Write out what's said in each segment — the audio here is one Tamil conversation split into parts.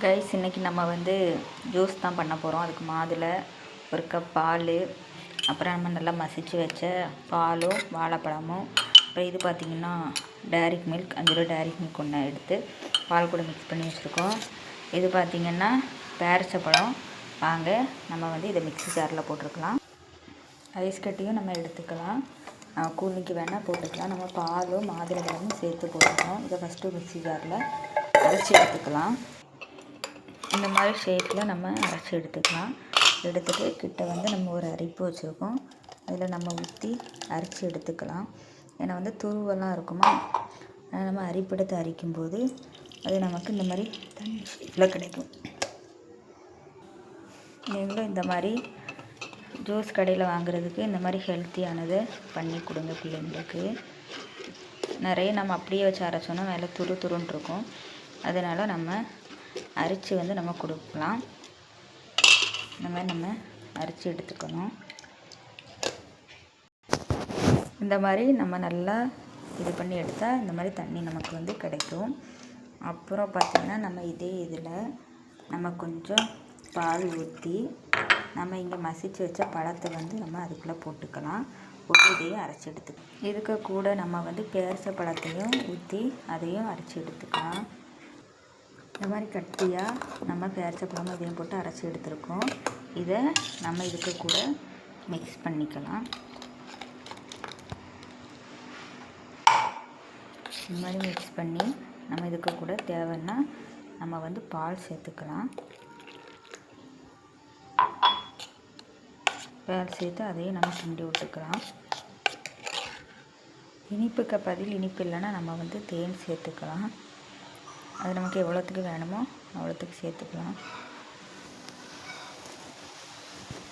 கைஸ், இன்றைக்கி நம்ம வந்து ஜூஸ் தான் பண்ண போகிறோம். அதுக்கு மாதுளை, ஒரு கப் பால், அப்புறம் நம்ம நல்லா மசிச்சு வச்ச பாலும் வாழைப்பழமும், அப்புறம் இது பார்த்திங்கன்னா டேரி மில்க் 5 கிலோ டேரி மில்க் ஒன்று எடுத்து பால் கூட மிக்ஸ் பண்ணி வச்சுருக்கோம். இது பார்த்திங்கன்னா பேரிச்சப்பழம். வாங்க நம்ம வந்து இதை மிக்ஸி ஜாரில் போட்டிருக்கலாம். ஐஸ் கட்டியும் நம்ம எடுத்துக்கலாம், கூலிக்கு வேணால் போட்டுக்கலாம். நம்ம பாலும் மாதுளை பழமும் சேர்த்து போட்டுக்கலாம். இதை ஃபஸ்ட்டு மிக்ஸி ஜாரில் அரைச்சி எடுத்துக்கலாம். இந்த மாதிரி ஷேப்பில் நம்ம அரைச்சி எடுத்துக்கலாம். எடுத்துகிட்டு கிட்ட வந்து நம்ம ஒரு அரிப்பு வச்சுருக்கோம், அதில் நம்ம ஊற்றி அரைச்சி எடுத்துக்கலாம். ஏன்னா வந்து துருவெல்லாம் இருக்குமா, நம்ம அரிப்படுத்து அரைக்கும்போது அது நமக்கு இந்த மாதிரி தண்ணி ஷேப்பில் கிடைக்கும். நீங்களும் இந்த மாதிரி ஜூஸ் கடையில் வாங்குறதுக்கு இந்த மாதிரி ஹெல்த்தியானதை பண்ணி கொடுங்க பிள்ளைங்களுக்கு. நிறைய நம்ம அப்படியே வச்சு அரைச்சோன்னா மேலே துருன்னு இருக்கும். அதனால் நம்ம அரைச்சி வந்து நம்ம கொடுக்கலாம். இந்த மாதிரி நம்ம அரைச்சி எடுத்துக்கணும். இந்த மாதிரி நம்ம நல்லா இது பண்ணி எடுத்தால் இந்த மாதிரி தண்ணி நமக்கு வந்து கிடைக்கும். அப்புறம் பார்த்திங்கன்னா நம்ம இதே இதில் நம்ம கொஞ்சம் பால் ஊற்றி நம்ம இங்கே மசிச்சு வச்ச பழத்தை வந்து நம்ம அதுக்குள்ளே போட்டுக்கலாம். போட்டு இதையும் அரைச்சி எடுத்துக்கலாம். இதுக்கு கூட நம்ம வந்து பேரிச்ச பழத்தையும் ஊற்றி அதையும் அரைச்சி எடுத்துக்கலாம். இந்த மாதிரி கட்டியாக நம்ம பேரிச்சப்பழமும் இதையும் போட்டு அரைச்சி எடுத்துருக்கோம். இதை நம்ம இதுக்கு கூட மிக்ஸ் பண்ணிக்கலாம். இந்த மாதிரி மிக்ஸ் பண்ணி நம்ம இதுக்கு கூட தேவைன்னா நம்ம வந்து பால் சேர்த்துக்கலாம். பால் சேர்த்து அதையும் நம்ம கிண்டி விட்டுக்கலாம். இனிப்புக்கு பதில் இனிப்பு இல்லைன்னா நம்ம வந்து தேன் சேர்த்துக்கலாம். அது நமக்கு எவ்வளோத்துக்கு வேணுமோ அவ்வளோத்துக்கு சேர்த்துக்கலாம்.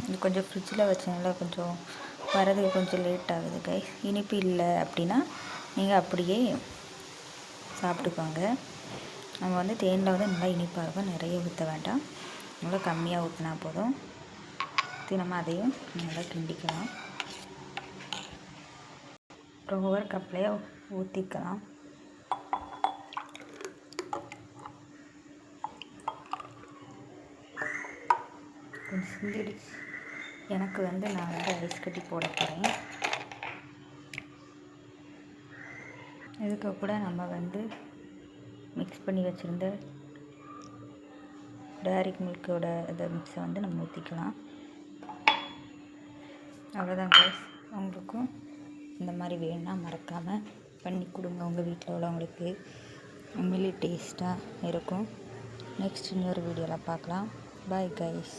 இது கொஞ்சம் ஃப்ரிட்ஜில் வச்சனால கொஞ்சம் வரதுக்கு கொஞ்சம் லேட் ஆகுது கைஸ். இனிப்பு இல்லை அப்படின்னா நீங்கள் அப்படியே சாப்பிட்டுக்கோங்க. நம்ம வந்து தேனில் வந்து நல்லா இனிப்பாக இருக்கும், நிறைய ஊற்ற வேண்டாம், நல்லா கம்மியாக ஊற்றினா போதும். நம்ம அதையும் நல்லா கிண்டிக்கலாம். அப்புறம் ஒவ்வொரு கப்லேயே ஊற்றிக்கலாம். கொஞ்சம் சிந்திடுச்சு எனக்கு வந்து நான் வந்து ஐஸ் கட்டி போட போகிறேன். இதுக்கு கூட நம்ம வந்து மிக்ஸ் பண்ணி வச்சுருந்த டேரி மில்கோட இதை மிக்ஸை வந்து நம்ம ஊற்றிக்கலாம். அவ்வளோதான் கைஸ். உங்களுக்கும் இந்த மாதிரி வேணும்னா மறக்காமல் பண்ணி கொடுங்க. உங்கள் வீட்டில் உள்ளவங்களுக்கு உண்மையிலே டேஸ்ட்டாக இருக்கும். நெக்ஸ்ட் இன்னொரு வீடியோவில் பார்க்கலாம். Bye guys.